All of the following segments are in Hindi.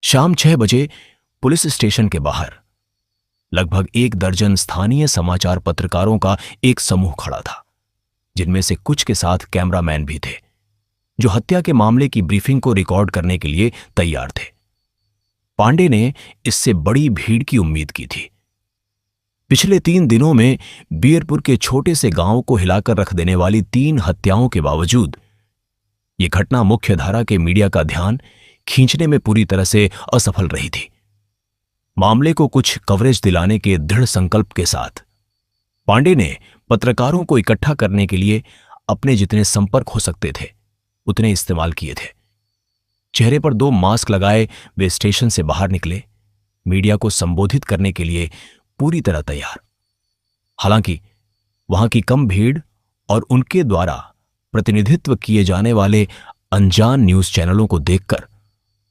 शाम 6 बजे पुलिस स्टेशन के बाहर लगभग 1 दर्जन स्थानीय समाचार पत्रकारों का एक समूह खड़ा था, जिनमें से कुछ के साथ कैमरामैन भी थे, जो हत्या के मामले की ब्रीफिंग को रिकॉर्ड करने के लिए तैयार थे। पांडे ने इससे बड़ी भीड़ की उम्मीद की थी। पिछले 3 दिनों में बीरपुर के छोटे से गांव को हिलाकर रख देने वाली 3 हत्याओं के बावजूद यह घटना मुख्यधारा के मीडिया का ध्यान खींचने में पूरी तरह से असफल रही थी। मामले को कुछ कवरेज दिलाने के दृढ़ संकल्प के साथ पांडे ने पत्रकारों को इकट्ठा करने के लिए अपने जितने संपर्क हो सकते थे उतने इस्तेमाल किए थे। चेहरे पर 2 मास्क लगाए वे स्टेशन से बाहर निकले, मीडिया को संबोधित करने के लिए पूरी तरह तैयार। हालांकि वहां की कम भीड़ और उनके द्वारा प्रतिनिधित्व किए जाने वाले अनजान न्यूज चैनलों को देखकर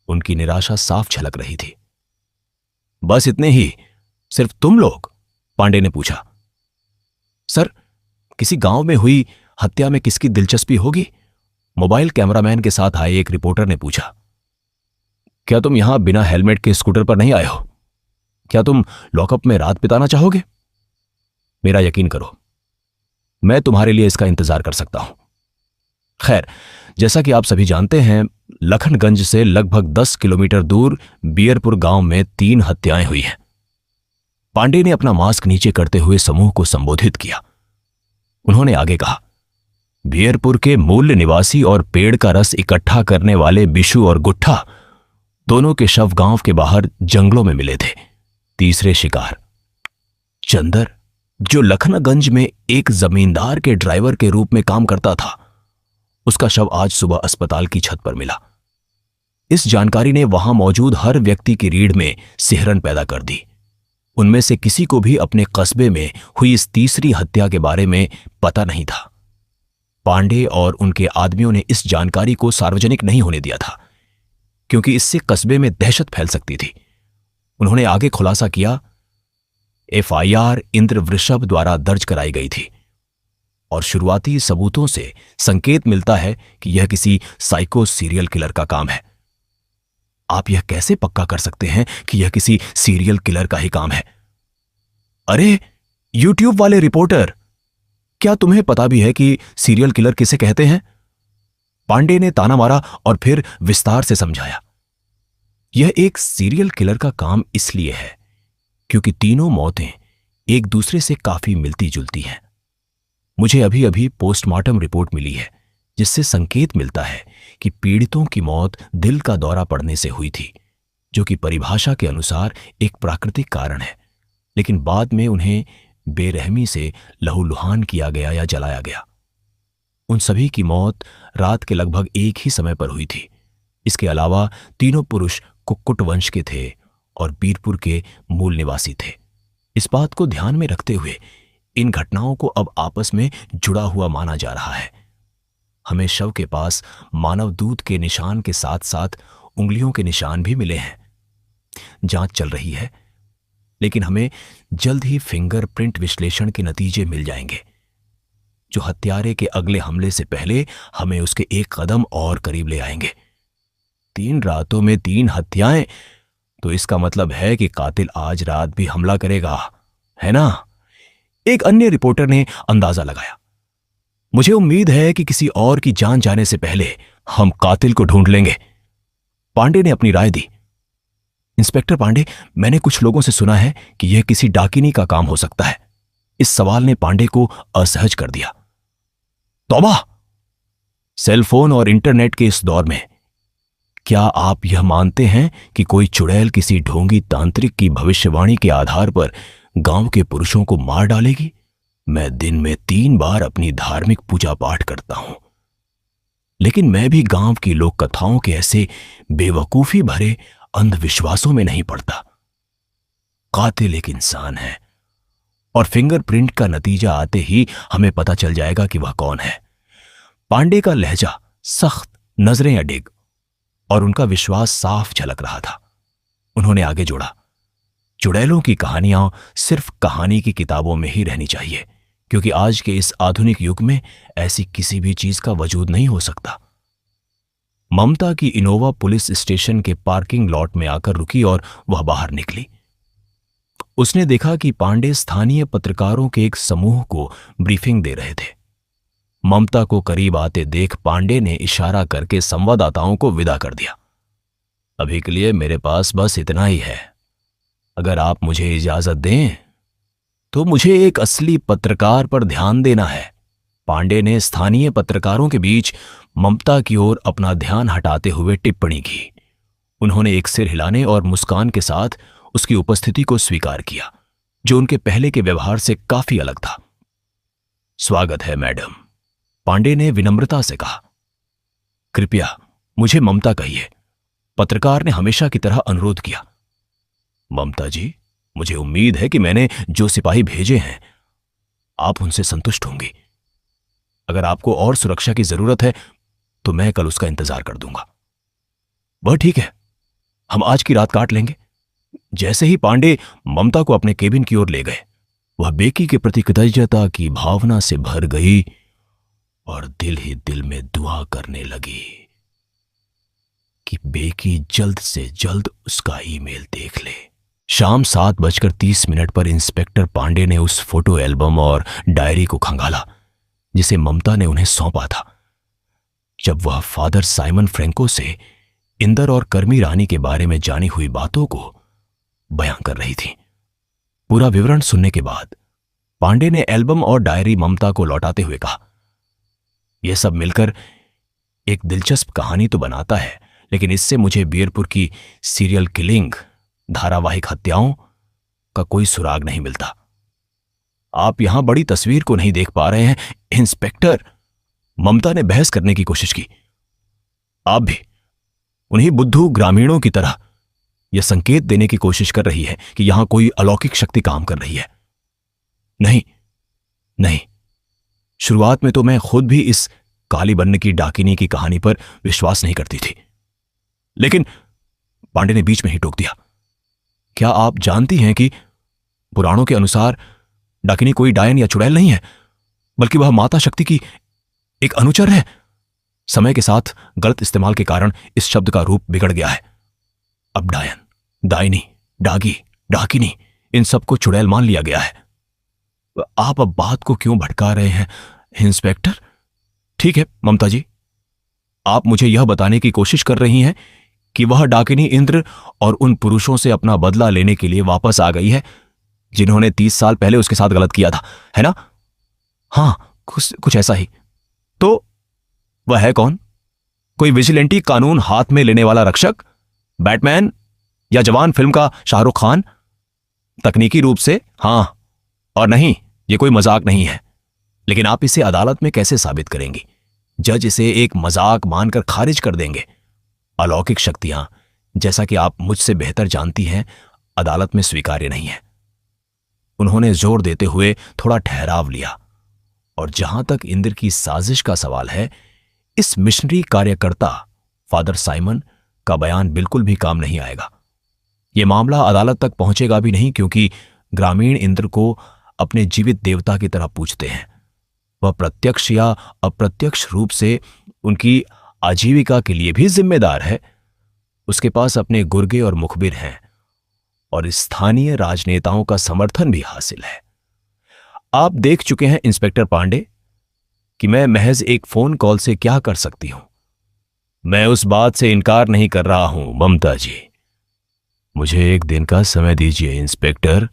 उनकी निराशा साफ झलक रही थी। बस इतने ही? सिर्फ तुम लोग? पांडे ने पूछा। सर, किसी गांव में हुई हत्या में किसकी दिलचस्पी होगी? मोबाइल कैमरामैन के साथ आए एक रिपोर्टर ने पूछा। क्या तुम यहां बिना हेलमेट के स्कूटर पर नहीं आए हो? क्या तुम लॉकअप में रात बिताना चाहोगे? मेरा यकीन करो, मैं तुम्हारे लिए इसका इंतजार कर सकता हूं। खैर, जैसा कि आप सभी जानते हैं, लखनगंज से लगभग 10 किलोमीटर दूर बीरपुर गांव में 3 हत्याएं हुई हैं। पांडे ने अपना मास्क नीचे करते हुए समूह को संबोधित किया। उन्होंने आगे कहा, बीरपुर के मूल निवासी और पेड़ का रस इकट्ठा करने वाले बिशु और गुट्ठा दोनों के शव गांव के बाहर जंगलों में मिले थे। तीसरे शिकार चंदर, जो लखनगंज में एक जमींदार के ड्राइवर के रूप में काम करता था, उसका शव आज सुबह अस्पताल की छत पर मिला। इस जानकारी ने वहां मौजूद हर व्यक्ति की रीढ़ में सिहरन पैदा कर दी। उनमें से किसी को भी अपने कस्बे में हुई इस तीसरी हत्या के बारे में पता नहीं था। पांडे और उनके आदमियों ने इस जानकारी को सार्वजनिक नहीं होने दिया था, क्योंकि इससे कस्बे में दहशत फैल सकती थी। उन्होंने आगे खुलासा किया, एफआईआर इंद्र वृषभ द्वारा दर्ज कराई गई थी और शुरुआती सबूतों से संकेत मिलता है कि यह किसी साइको सीरियल किलर का काम है। आप यह कैसे पक्का कर सकते हैं कि यह किसी सीरियल किलर का ही काम है? अरे यूट्यूब वाले रिपोर्टर, क्या तुम्हें पता भी है कि सीरियल किलर किसे कहते हैं? पांडे ने ताना मारा और फिर विस्तार से समझाया। यह एक सीरियल किलर का काम इसलिए है क्योंकि तीनों मौतें एक दूसरे से काफी मिलती जुलती हैं। मुझे अभी अभी पोस्टमार्टम रिपोर्ट मिली है, जिससे संकेत मिलता है कि पीड़ितों की मौत दिल का दौरा पड़ने से हुई थी, जो कि परिभाषा के अनुसार एक प्राकृतिक कारण है, लेकिन बाद में उन्हें बेरहमी से लहूलुहान किया गया या जलाया गया। उन सभी की मौत रात के लगभग एक ही समय पर हुई थी। इसके अलावा तीनों पुरुष कुक्कुट वंश के थे और बीरपुर के मूल निवासी थे। इस बात को ध्यान में रखते हुए इन घटनाओं को अब आपस में जुड़ा हुआ माना जा रहा है। हमें शव के पास मानव दूध के निशान के साथ साथ उंगलियों के निशान भी मिले हैं। जांच चल रही है, लेकिन हमें जल्द ही फिंगरप्रिंट विश्लेषण के नतीजे मिल जाएंगे, जो हत्यारे के अगले हमले से पहले हमें उसके एक कदम और करीब ले आएंगे। 3 रातों में 3 हत्याएं, तो इसका मतलब है कि कातिल आज रात भी हमला करेगा, है ना? एक अन्य रिपोर्टर ने अंदाजा लगाया। मुझे उम्मीद है कि किसी और की जान जाने से पहले हम कातिल को ढूंढ लेंगे। पांडे ने अपनी राय दी। इंस्पेक्टर पांडे, मैंने कुछ लोगों से सुना है कि यह किसी डाकिनी का काम हो सकता है। इस सवाल ने पांडे को असहज कर दिया। तौबा! सेलफोन और इंटरनेट के इस दौर में क्या आप यह मानते हैं कि कोई चुड़ैल किसी ढोंगी तांत्रिक की भविष्यवाणी के आधार पर गांव के पुरुषों को मार डालेगी? मैं दिन में 3 बार अपनी धार्मिक पूजा पाठ करता हूं, लेकिन मैं भी गांव की लोक कथाओं के ऐसे बेवकूफी भरे अंधविश्वासों में नहीं पड़ता। कातिल एक इंसान है और फिंगरप्रिंट का नतीजा आते ही हमें पता चल जाएगा कि वह कौन है। पांडे का लहजा सख्त, नजरें अडिग और उनका विश्वास साफ झलक रहा था। उन्होंने आगे जोड़ा, चुड़ैलों की कहानियां सिर्फ कहानी की किताबों में ही रहनी चाहिए, क्योंकि आज के इस आधुनिक युग में ऐसी किसी भी चीज का वजूद नहीं हो सकता। ममता की इनोवा पुलिस स्टेशन के पार्किंग लॉट में आकर रुकी और वह बाहर निकली। उसने देखा कि पांडे स्थानीय पत्रकारों के एक समूह को ब्रीफिंग दे रहे थे। ममता को करीब आते देख पांडे ने इशारा करके संवाददाताओं को विदा कर दिया। अभी के लिए मेरे पास बस इतना ही है। अगर आप मुझे इजाजत दें तो मुझे एक असली पत्रकार पर ध्यान देना है। पांडे ने स्थानीय पत्रकारों के बीच ममता की ओर अपना ध्यान हटाते हुए टिप्पणी की। उन्होंने एक सिर हिलाने और मुस्कान के साथ उसकी उपस्थिति को स्वीकार किया, जो उनके पहले के व्यवहार से काफी अलग था। स्वागत है मैडम, पांडे ने विनम्रता से कहा। कृपया मुझे ममता कहिए, पत्रकार ने हमेशा की तरह अनुरोध किया। ममता जी, मुझे उम्मीद है कि मैंने जो सिपाही भेजे हैं आप उनसे संतुष्ट होंगी। अगर आपको और सुरक्षा की जरूरत है तो मैं कल उसका इंतजार कर दूंगा। वह ठीक है, हम आज की रात काट लेंगे। जैसे ही पांडे ममता को अपने केबिन की ओर ले गए, वह बेकी के प्रति कृतज्ञता की भावना से भर गई और दिल ही दिल में दुआ करने लगी कि बेकी जल्द से जल्द उसका ईमेल देख ले। शाम 7:30 पर इंस्पेक्टर पांडे ने उस फोटो एल्बम और डायरी को खंगाला जिसे ममता ने उन्हें सौंपा था। जब वह फादर साइमन फ्रैंको से इंदर और कर्मी रानी के बारे में जानी हुई बातों को बयां कर रही थी। पूरा विवरण सुनने के बाद पांडे ने एल्बम और डायरी ममता को लौटाते हुए कहा, यह सब मिलकर एक दिलचस्प कहानी तो बनाता है, लेकिन इससे मुझे बीरपुर की सीरियल किलिंग, धारावाहिक हत्याओं का कोई सुराग नहीं मिलता। आप यहां बड़ी तस्वीर को नहीं देख पा रहे हैं इंस्पेक्टर, ममता ने बहस करने की कोशिश की। आप भी उन्हीं बुद्धू ग्रामीणों की तरह यह संकेत देने की कोशिश कर रही है कि यहां कोई अलौकिक शक्ति काम कर रही है। नहीं नहीं, शुरुआत में तो मैं खुद भी इस काली बन्न की डाकिनी की कहानी पर विश्वास नहीं करती थी, लेकिन पांडे ने बीच में ही टोक दिया। क्या आप जानती हैं कि पुराणों के अनुसार डाकिनी कोई डायन या चुड़ैल नहीं है, बल्कि वह माता शक्ति की एक अनुचर है। समय के साथ गलत इस्तेमाल के कारण इस शब्द का रूप बिगड़ गया है। अब डायन, डायनी, डागी, डाकिनी, इन सबको चुड़ैल मान लिया गया है। आप अब बात को क्यों भटका रहे हैं इंस्पेक्टर? ठीक है ममता जी, आप मुझे यह बताने की कोशिश कर रही हैं कि वह डाकिनी इंद्र और उन पुरुषों से अपना बदला लेने के लिए वापस आ गई है जिन्होंने 30 साल पहले उसके साथ गलत किया था, है ना? हां, कुछ ऐसा ही। तो वह है कौन? कोई विजिलेंटी कानून हाथ में लेने वाला रक्षक, बैटमैन या जवान फिल्म का शाहरुख खान? तकनीकी रूप से हां, और नहीं, यह कोई मजाक नहीं है। लेकिन आप इसे अदालत में कैसे साबित करेंगी? जज इसे एक मजाक मानकर खारिज कर देंगे। अलौकिक शक्तियां, जैसा कि आप मुझसे बेहतर जानती हैं, अदालत में स्वीकार्य नहीं है। उन्होंने जोर देते हुए थोड़ा ठहराव लिया। और जहां तक इंद्र की साजिश का सवाल है, इस मिशनरी कार्यकर्ता फादर साइमन का बयान बिल्कुल भी काम नहीं आएगा। यह मामला अदालत तक पहुंचेगा भी नहीं, क्योंकि ग्रामीण इंद्र को अपने जीवित देवता की तरह पूजते हैं। वह प्रत्यक्ष या अप्रत्यक्ष रूप से उनकी आजीविका के लिए भी जिम्मेदार है। उसके पास अपने गुर्गे और मुखबिर हैं और स्थानीय राजनेताओं का समर्थन भी हासिल है। आप देख चुके हैं इंस्पेक्टर पांडे कि मैं महज एक फोन कॉल से क्या कर सकती हूं। मैं उस बात से इनकार नहीं कर रहा हूं ममता जी। मुझे एक दिन का समय दीजिए इंस्पेक्टर,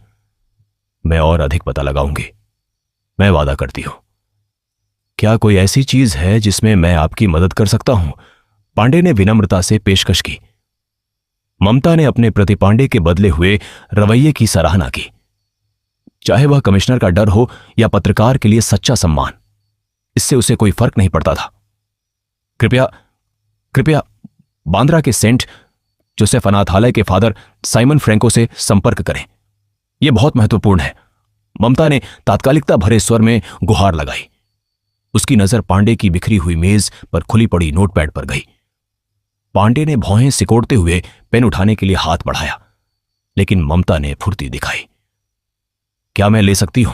मैं और अधिक पता लगाऊंगी। मैं वादा करती हूं। क्या कोई ऐसी चीज है जिसमें मैं आपकी मदद कर सकता हूं? पांडे ने विनम्रता से पेशकश की। ममता ने अपने प्रति पांडे के बदले हुए रवैये की सराहना की। चाहे वह कमिश्नर का डर हो या पत्रकार के लिए सच्चा सम्मान, इससे उसे कोई फर्क नहीं पड़ता था। कृपया बांद्रा के सेंट जोसेफ अनाथालय के फादर साइमन फ्रैंको से संपर्क करें। यह बहुत महत्वपूर्ण है। ममता ने तात्कालिकता भरे स्वर में गुहार लगाई। उसकी नजर पांडे की बिखरी हुई मेज पर खुली पड़ी नोटपैड पर गई। पांडे ने भौहें सिकोड़ते हुए पेन उठाने के लिए हाथ बढ़ाया, लेकिन ममता ने फुर्ती दिखाई। क्या मैं ले सकती हूं?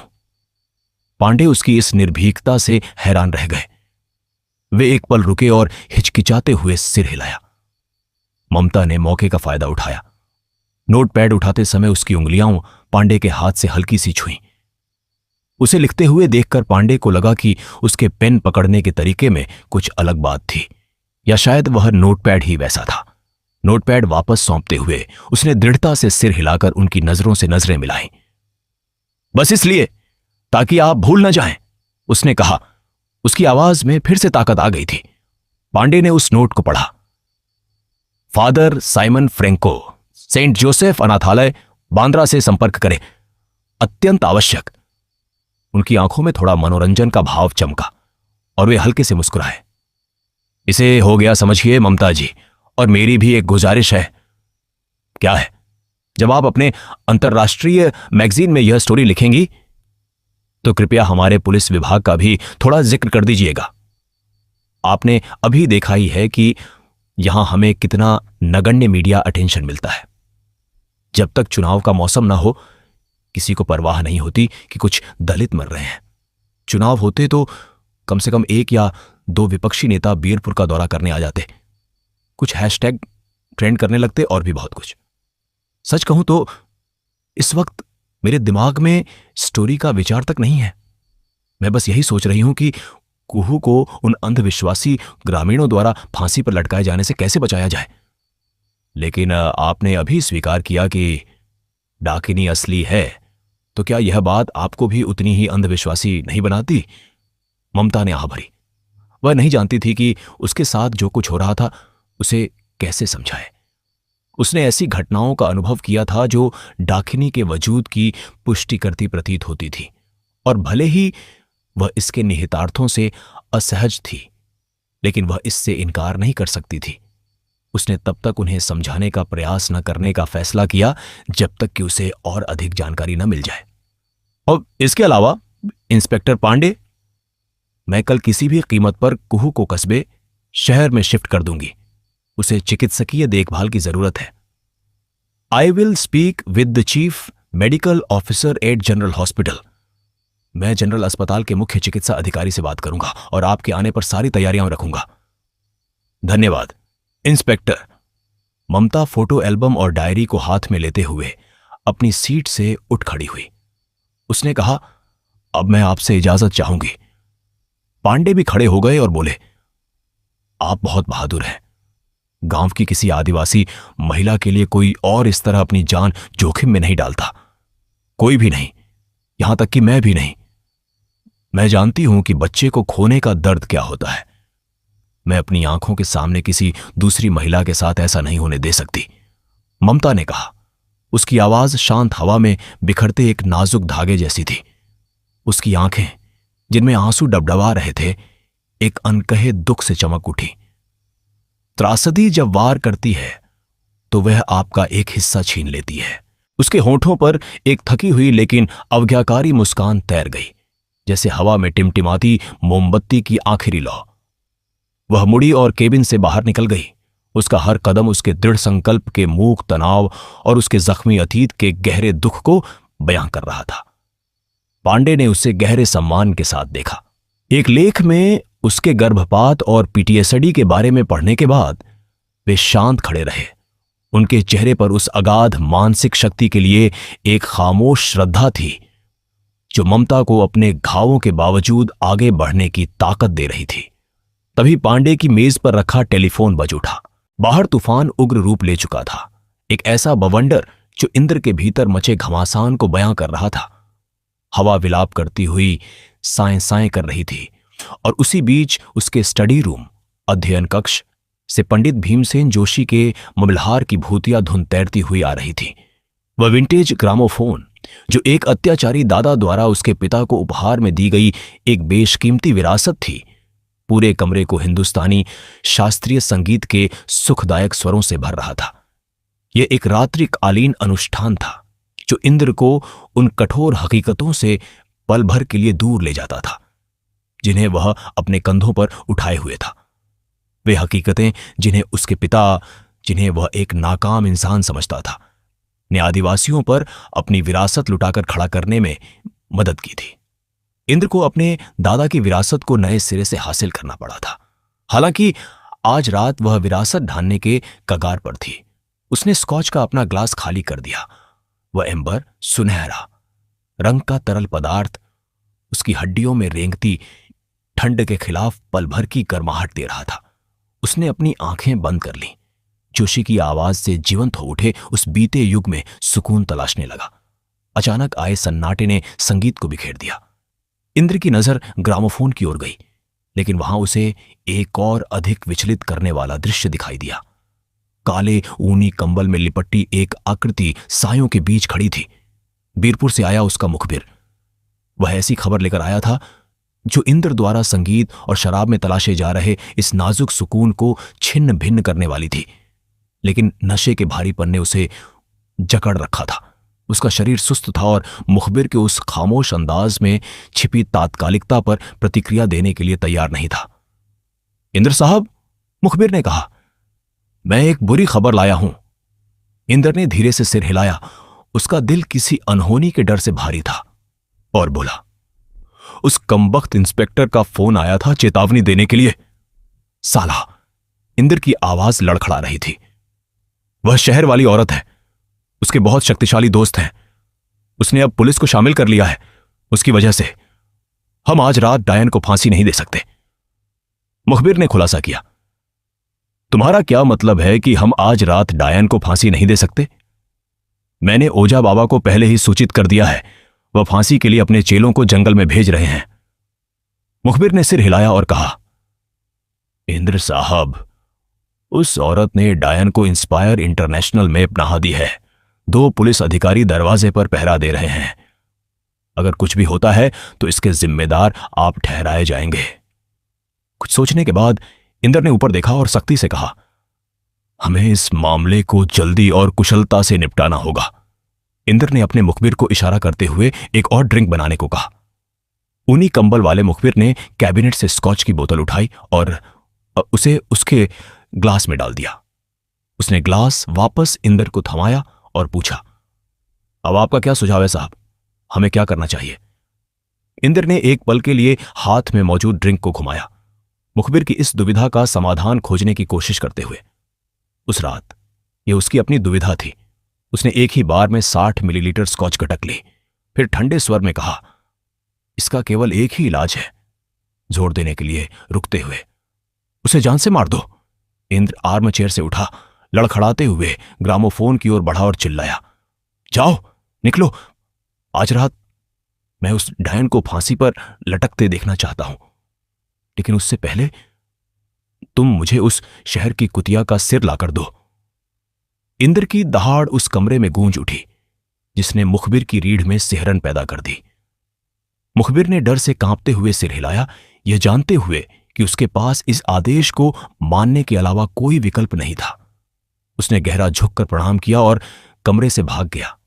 पांडे उसकी इस निर्भीकता से हैरान रह गए। वे एक पल रुके और हिचकिचाते हुए सिर हिलाया। ममता ने मौके का फायदा उठाया। नोटपैड उठाते समय उसकी उंगलियां पांडे के हाथ से हल्की सी छुईं। उसे लिखते हुए देखकर पांडे को लगा कि उसके पेन पकड़ने के तरीके में कुछ अलग बात थी, या शायद वह नोटपैड ही वैसा था। नोटपैड वापस सौंपते हुए उसने दृढ़ता से सिर हिलाकर उनकी नजरों से नजरें मिलाईं। बस इसलिए ताकि आप भूल न जाएं, उसने कहा। उसकी आवाज में फिर से ताकत आ गई थी। पांडे ने उस नोट को पढ़ा। Father Simon Franco, Saint Joseph अनाथालय, बांद्रा से संपर्क करें, अत्यंत आवश्यक। उनकी आंखों में थोड़ा मनोरंजन का भाव चमका और वे हल्के से मुस्कुराए। इसे हो गया समझिए ममता जी, और मेरी भी एक गुजारिश है। क्या है? जब आप अपने अंतर्राष्ट्रीय मैगजीन में यह स्टोरी लिखेंगी तो कृपया हमारे पुलिस विभाग का भी थोड़ा जिक्र कर दीजिएगा। आपने अभी देखा ही है कि यहां हमें कितना नगण्य मीडिया अटेंशन मिलता है। जब तक चुनाव का मौसम ना हो, किसी को परवाह नहीं होती कि कुछ दलित मर रहे हैं। चुनाव होते तो कम से कम 1 या 2 विपक्षी नेता बीरपुर का दौरा करने आ जाते, कुछ हैशटैग ट्रेंड करने लगते और भी बहुत कुछ। सच कहूं तो इस वक्त मेरे दिमाग में स्टोरी का विचार तक नहीं है। मैं बस यही सोच रही हूं कि कुहू को उन अंधविश्वासी ग्रामीणों द्वारा फांसी पर लटकाए जाने से कैसे बचाया जाए। लेकिन आपने अभी स्वीकार किया कि डाकिनी असली है, तो क्या यह बात आपको भी उतनी ही अंधविश्वासी नहीं बनाती? ममता ने आह भरी। वह नहीं जानती थी कि उसके साथ जो कुछ हो रहा था उसे कैसे समझाए। उसने ऐसी घटनाओं का अनुभव किया था जो डाकिनी के वजूद की पुष्टि करती प्रतीत होती थी, और भले ही वह इसके निहितार्थों से असहज थी, लेकिन वह इससे इनकार नहीं कर सकती थी। उसने तब तक उन्हें समझाने का प्रयास न करने का फैसला किया जब तक कि उसे और अधिक जानकारी न मिल जाए। और इसके अलावा इंस्पेक्टर पांडे, मैं कल किसी भी कीमत पर कुहू को कस्बे शहर में शिफ्ट कर दूंगी। उसे चिकित्सकीय देखभाल की जरूरत है। I will speak with the chief medical officer eight general hospital. मैं जनरल अस्पताल के मुख्य चिकित्सा अधिकारी से बात करूंगा और आपके आने पर सारी तैयारियां रखूंगा। धन्यवाद इंस्पेक्टर। ममता फोटो एल्बम और डायरी को हाथ में लेते हुए अपनी सीट से उठ खड़ी हुई। उसने कहा, अब मैं आपसे इजाजत चाहूंगी। पांडे भी खड़े हो गए और बोले, आप बहुत बहादुर हैं। गांव की किसी आदिवासी महिला के लिए कोई और इस तरह अपनी जान जोखिम में नहीं डालता, कोई भी नहीं, यहां तक कि मैं भी नहीं। मैं जानती हूं कि बच्चे को खोने का दर्द क्या होता है। मैं अपनी आंखों के सामने किसी दूसरी महिला के साथ ऐसा नहीं होने दे सकती, ममता ने कहा। उसकी आवाज शांत हवा में बिखरते एक नाजुक धागे जैसी थी। उसकी आंखें, जिनमें आंसू डबडबा रहे थे, एक अनकहे दुख से चमक उठी। त्रासदी जब वार करती है तो वह आपका एक हिस्सा छीन लेती है। उसके होठों पर एक थकी हुई लेकिन अवज्ञाकारी मुस्कान तैर गई, जैसे हवा में टिमटिमाती मोमबत्ती की आखिरी लौ। वह मुड़ी और केबिन से बाहर निकल गई। उसका हर कदम उसके दृढ़ संकल्प के मूक तनाव और उसके जख्मी अतीत के गहरे दुख को बयां कर रहा था। पांडे ने उसे गहरे सम्मान के साथ देखा। एक लेख में उसके गर्भपात और पीटीएसडी के बारे में पढ़ने के बाद वे शांत खड़े रहे। उनके चेहरे पर उस अगाध मानसिक शक्ति के लिए एक खामोश श्रद्धा थी जो ममता को अपने घावों के बावजूद आगे बढ़ने की ताकत दे रही थी। तभी पांडे की मेज पर रखा टेलीफोन बज उठा। बाहर तूफान उग्र रूप ले चुका था, एक ऐसा बवंडर जो इंद्र के भीतर मचे घमासान को बयां कर रहा था। हवा विलाप करती हुई साएं साएं कर रही थी, और उसी बीच उसके स्टडी रूम अध्ययन कक्ष से पंडित भीमसेन जोशी के ममलहार की भूतिया धुन तैरती हुई आ रही थी। वह विंटेज ग्रामोफोन, जो एक अत्याचारी दादा द्वारा उसके पिता को उपहार में दी गई एक बेशकीमती विरासत थी, पूरे कमरे को हिंदुस्तानी शास्त्रीय संगीत के सुखदायक स्वरों से भर रहा था। यह एक रात्रिकालीन अनुष्ठान था जो इंद्र को उन कठोर हकीकतों से पल भर के लिए दूर ले जाता था जिन्हें वह अपने कंधों पर उठाए हुए था। वे हकीकतें जिन्हें उसके पिता, जिन्हें वह एक नाकाम इंसान समझता था, ने आदिवासियों पर अपनी विरासत लुटाकर खड़ा करने में मदद की थी। इंद्र को अपने दादा की विरासत को नए सिरे से हासिल करना पड़ा था। हालांकि आज रात वह विरासत ढालने के कगार पर थी। उसने स्कॉच का अपना ग्लास खाली कर दिया। वह एम्बर सुनहरा रंग का तरल पदार्थ उसकी हड्डियों में रेंगती ठंड के खिलाफ पल भर की गर्माहट दे रहा था। उसने अपनी आंखें बंद कर लीं। जोशी की आवाज से जीवंत हो उठे उस बीते युग में सुकून तलाशने लगा। अचानक आए सन्नाटे ने संगीत को बिखेर दिया। इंद्र की नजर ग्रामोफोन की ओर गई, लेकिन वहां उसे एक और अधिक विचलित करने वाला दृश्य दिखाई दिया। काले ऊनी कंबल में लिपटी एक आकृति सायों के बीच खड़ी थी। बीरपुर से आया उसका मुखबिर। वह ऐसी खबर लेकर आया था जो इंद्र द्वारा संगीत और शराब में तलाशे जा रहे इस नाजुक सुकून को छिन्न भिन्न करने वाली थी। लेकिन नशे के भारीपन ने उसे जकड़ रखा था। उसका शरीर सुस्त था और मुखबिर के उस खामोश अंदाज में छिपी तात्कालिकता पर प्रतिक्रिया देने के लिए तैयार नहीं था। इंद्र साहब, मुखबिर ने कहा, मैं एक बुरी खबर लाया हूं। इंद्र ने धीरे से सिर हिलाया। उसका दिल किसी अनहोनी के डर से भारी था और बोला, उस कमबख्त इंस्पेक्टर का फोन आया था चेतावनी देने के लिए। साला, इंद्र की आवाज लड़खड़ा रही थी। वह शहर वाली औरत है। उसके बहुत शक्तिशाली दोस्त हैं। उसने अब पुलिस को शामिल कर लिया है। उसकी वजह से हम आज रात डायन को फांसी नहीं दे सकते। मुखबिर ने खुलासा किया, तुम्हारा क्या मतलब है कि हम आज रात डायन को फांसी नहीं दे सकते? मैंने ओझा बाबा को पहले ही सूचित कर दिया है। वह फांसी के लिए अपने चेलों को जंगल में भेज रहे हैं। मुखबिर ने सिर हिलाया और कहा, इंद्र साहब, उस औरत ने डायन को इंस्पायर इंटरनेशनल में पनाह दी है। 2 पुलिस अधिकारी दरवाजे पर पहरा दे रहे हैं। अगर कुछ भी होता है तो इसके जिम्मेदार आप ठहराए जाएंगे। कुछ सोचने के बाद इंद्र ने ऊपर देखा और सख्ती से कहा, हमें इस मामले को जल्दी और कुशलता से निपटाना होगा। इंद्र ने अपने मुखबिर को इशारा करते हुए एक और ड्रिंक बनाने को कहा। ऊनी कंबल वाले मुखबिर ने कैबिनेट से स्कॉच की बोतल उठाई और उसे उसके ग्लास में डाल दिया। उसने ग्लास वापस इंद्र को थमाया और पूछा, अब आपका क्या सुझाव है साहब? हमें क्या करना चाहिए? इंद्र ने एक पल के लिए हाथ में मौजूद ड्रिंक को घुमाया, मुखबिर की इस दुविधा का समाधान खोजने की कोशिश करते हुए। उस रात यह उसकी अपनी दुविधा थी। उसने एक ही बार में 60 मिलीलीटर स्कॉच गटक ली। फिर ठंडे स्वर में कहा, इसका केवल एक ही इलाज है। जोर देने के लिए रुकते हुए, उसे जान से मार दो। इंद्र आर्म चेयर से उठा, लड़खड़ाते हुए ग्रामोफोन की ओर बढ़ा और चिल्लाया, जाओ, निकलो। आज रात मैं उस डायन को फांसी पर लटकते देखना चाहता हूं, लेकिन उससे पहले तुम मुझे उस शहर की कुतिया का सिर लाकर दो। इंद्र की दहाड़ उस कमरे में गूंज उठी जिसने मुखबिर की रीढ़ में सिहरन पैदा कर दी। मुखबिर ने डर से कांपते हुए सिर हिलाया, यह जानते हुए कि उसके पास इस आदेश को मानने के अलावा कोई विकल्प नहीं था। उसने गहरा झुककर प्रणाम किया और कमरे से भाग गया,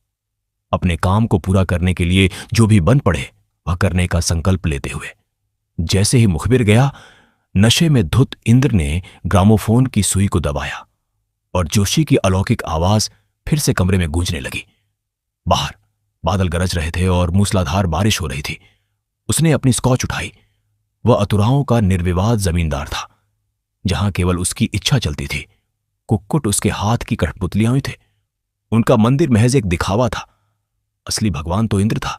अपने काम को पूरा करने के लिए जो भी बन पड़े वह करने का संकल्प लेते हुए। जैसे ही मुखबिर गया, नशे में धुत इंद्र ने ग्रामोफोन की सुई को दबाया और जोशी की अलौकिक आवाज फिर से कमरे में गूंजने लगी। बाहर बादल गरज रहे थे और मूसलाधार बारिश हो रही थी। उसने अपनी स्कॉच उठाई। वह अतुराओं का निर्विवाद जमींदार था, जहां केवल उसकी इच्छा चलती थी। कुक्कुट उसके हाथ की कठपुतलियां थे। उनका मंदिर महज एक दिखावा था, असली भगवान तो इंद्र था।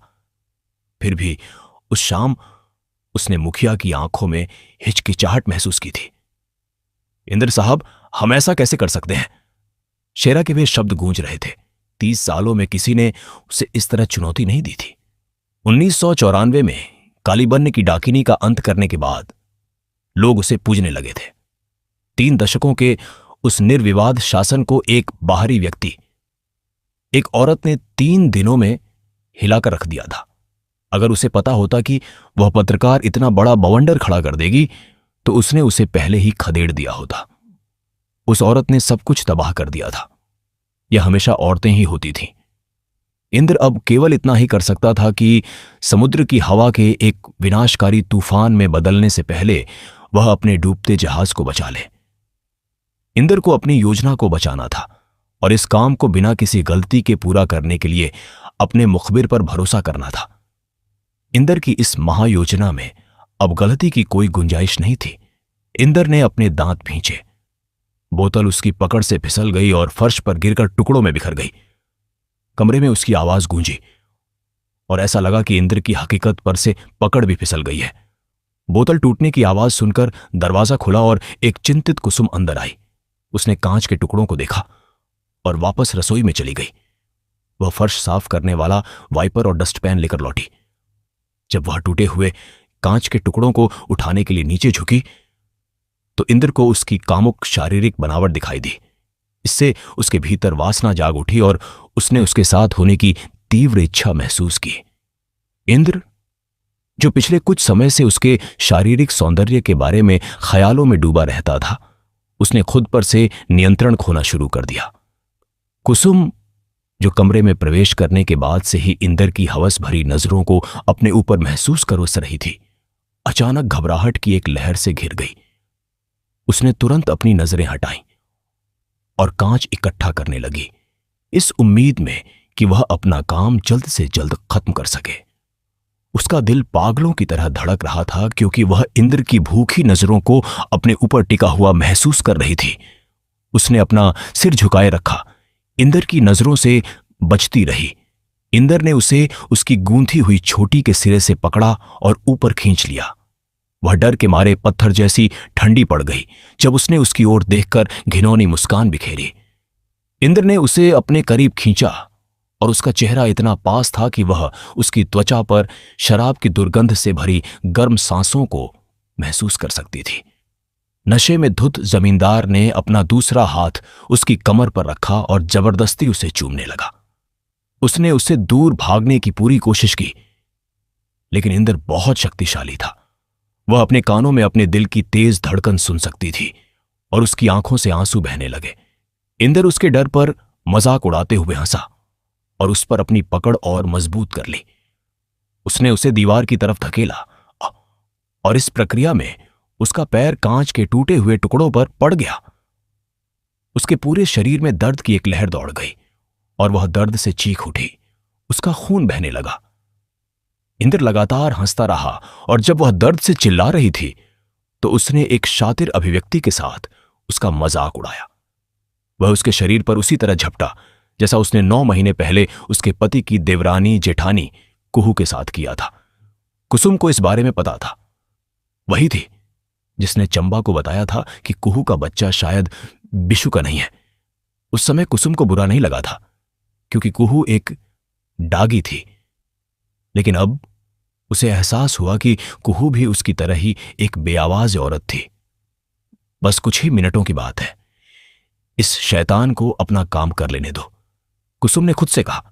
फिर भी उस शाम उसने मुखिया की आंखों में हिचकिचाहट महसूस की थी। इंद्र साहब, हम ऐसा कैसे कर सकते हैं? शेरा के वे शब्द गूंज रहे थे। 30 सालों में किसी ने उसे इस तरह चुनौती नहीं दी थी। 1994 में कालीबन्न की डाकिनी का अंत करने के बाद लोग उसे पूजने लगे थे। 3 दशकों के उस निर्विवाद शासन को एक बाहरी व्यक्ति, एक औरत ने 3 दिनों में हिलाकर रख दिया था। अगर उसे पता होता कि वह पत्रकार इतना बड़ा बवंडर खड़ा कर देगी तो उसने उसे पहले ही खदेड़ दिया होता। उस औरत ने सब कुछ तबाह कर दिया था। यह हमेशा औरतें ही होती थीं। इंद्र अब केवल इतना ही कर सकता था कि समुद्र की हवा के एक विनाशकारी तूफान में बदलने से पहले वह अपने डूबते जहाज को बचा ले। इंद्र को अपनी योजना को बचाना था और इस काम को बिना किसी गलती के पूरा करने के लिए अपने मुखबिर पर भरोसा करना था। इंद्र की इस महायोजना में अब गलती की कोई गुंजाइश नहीं थी। इंदर ने अपने दांत भींचे। बोतल उसकी पकड़ से फिसल गई और फर्श पर गिरकर टुकड़ों में बिखर गई। कमरे में उसकी आवाज गूंजी और ऐसा लगा कि इंद्र की हकीकत पर से पकड़ भी फिसल गई है। बोतल टूटने की आवाज सुनकर दरवाजा खुला और एक चिंतित कुसुम अंदर आई। उसने कांच के टुकड़ों को देखा और वापस रसोई में चली गई। वह फर्श साफ करने वाला वाइपर और डस्टपैन लेकर लौटी। जब वह टूटे हुए कांच के टुकड़ों को उठाने के लिए नीचे झुकी तो इंद्र को उसकी कामुक शारीरिक बनावट दिखाई दी। इससे उसके भीतर वासना जाग उठी और उसने उसके साथ होने की तीव्र इच्छा महसूस की। इंद्र, जो पिछले कुछ समय से उसके शारीरिक सौंदर्य के बारे में ख्यालों में डूबा रहता था, उसने खुद पर से नियंत्रण खोना शुरू कर दिया। कुसुम, जो कमरे में प्रवेश करने के बाद से ही इंद्र की हवस भरी नजरों को अपने ऊपर महसूस कर उस रही थी, अचानक घबराहट की एक लहर से घिर गई। उसने तुरंत अपनी नजरें हटाईं और कांच इकट्ठा करने लगी, इस उम्मीद में कि वह अपना काम जल्द से जल्द खत्म कर सके। उसका दिल पागलों की तरह धड़क रहा था क्योंकि वह इंद्र की भूखी नजरों को अपने ऊपर टिका हुआ महसूस कर रही थी। उसने अपना सिर झुकाए रखा, इंद्र की नजरों से बचती रही। इंद्र ने उसे उसकी गूंथी हुई छोटी के सिरे से पकड़ा और ऊपर खींच लिया। वह डर के मारे पत्थर जैसी ठंडी पड़ गई जब उसने उसकी ओर देखकर घिनौनी मुस्कान बिखेरी। इंद्र ने उसे अपने करीब खींचा और उसका चेहरा इतना पास था कि वह उसकी त्वचा पर शराब की दुर्गंध से भरी गर्म सांसों को महसूस कर सकती थी। नशे में धुत जमींदार ने अपना दूसरा हाथ उसकी कमर पर रखा और जबरदस्ती उसे चूमने लगा। उसने उससे दूर भागने की पूरी कोशिश की, लेकिन इंद्र बहुत शक्तिशाली था। वह अपने कानों में अपने दिल की तेज धड़कन सुन सकती थी और उसकी आंखों से आंसू बहने लगे। इंद्र उसके डर पर मजाक उड़ाते हुए हंसा और उस पर अपनी पकड़ और मजबूत कर ली। उसने उसे दीवार की तरफ धकेला और इस प्रक्रिया में उसका पैर कांच के टूटे हुए टुकड़ों पर पड़ गया। उसके पूरे शरीर में दर्द की एक लहर दौड़ गई और वह दर्द से चीख उठी। उसका खून बहने लगा। इंद्र लगातार हंसता रहा और जब वह दर्द से चिल्ला रही थी तो उसने एक शातिर अभिव्यक्ति के साथ उसका मजाक उड़ाया। वह उसके शरीर पर उसी तरह झपटा जैसा उसने 9 महीने पहले उसके पति की देवरानी जेठानी कुहू के साथ किया था। कुसुम को इस बारे में पता था। वही थी जिसने चंबा को बताया था कि कुहू का बच्चा शायद बिशु का नहीं है। उस समय कुसुम को बुरा नहीं लगा था क्योंकि कुहू एक डागी थी, लेकिन अब उसे एहसास हुआ कि कुहू भी उसकी तरह ही एक बेआवाज औरत थी। बस कुछ ही मिनटों की बात है, इस शैतान को अपना काम कर लेने दो, कुसुम ने खुद से कहा।